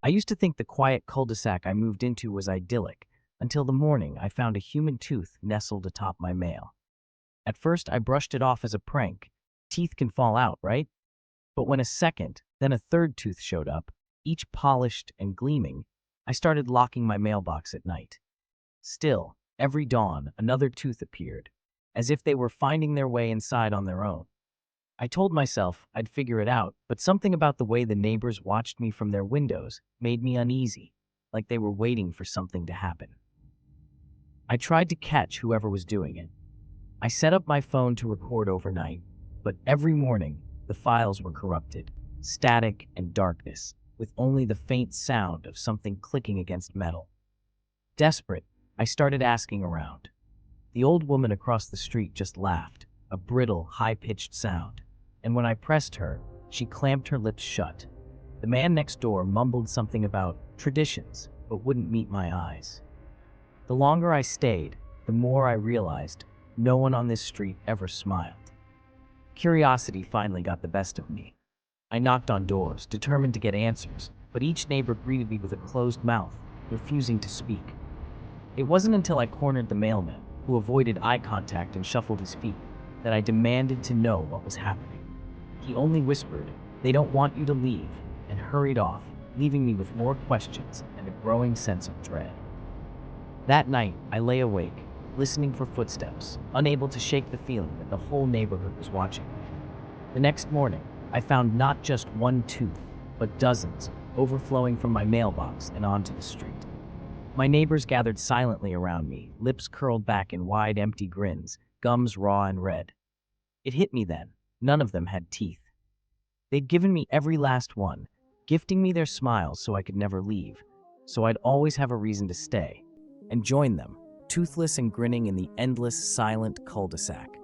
I used to think the quiet cul-de-sac I moved into was idyllic, until the morning I found a human tooth nestled atop my mail. At first, I brushed it off as a prank. Teeth can fall out, right? But when a second, then a third tooth showed up, each polished and gleaming, I started locking my mailbox at night. Still, every dawn, another tooth appeared, as if they were finding their way inside on their own. I told myself I'd figure it out, but something about the way the neighbors watched me from their windows made me uneasy, like they were waiting for something to happen. I tried to catch whoever was doing it. I set up my phone to record overnight, but every morning the files were corrupted, static and darkness, with only the faint sound of something clicking against metal. Desperate, I started asking around. The old woman across the street just laughed, a brittle, high-pitched sound, and when I pressed her, she clamped her lips shut. The man next door mumbled something about traditions, but wouldn't meet my eyes. The longer I stayed, the more I realized no one on this street ever smiled. Curiosity finally got the best of me. I knocked on doors, determined to get answers, but each neighbor greeted me with a closed mouth, refusing to speak. It wasn't until I cornered the mailman, who avoided eye contact and shuffled his feet, that I demanded to know what was happening. He only whispered, "They don't want you to leave," and hurried off, leaving me with more questions and a growing sense of dread. That night, I lay awake, listening for footsteps, unable to shake the feeling that the whole neighborhood was watching me. The next morning, I found not just one tooth, but dozens, overflowing from my mailbox and onto the street. My neighbors gathered silently around me, lips curled back in wide, empty grins, gums raw and red. It hit me then. None of them had teeth. They'd given me every last one, gifting me their smiles so I could never leave, so I'd always have a reason to stay, and join them, toothless and grinning in the endless, silent cul-de-sac.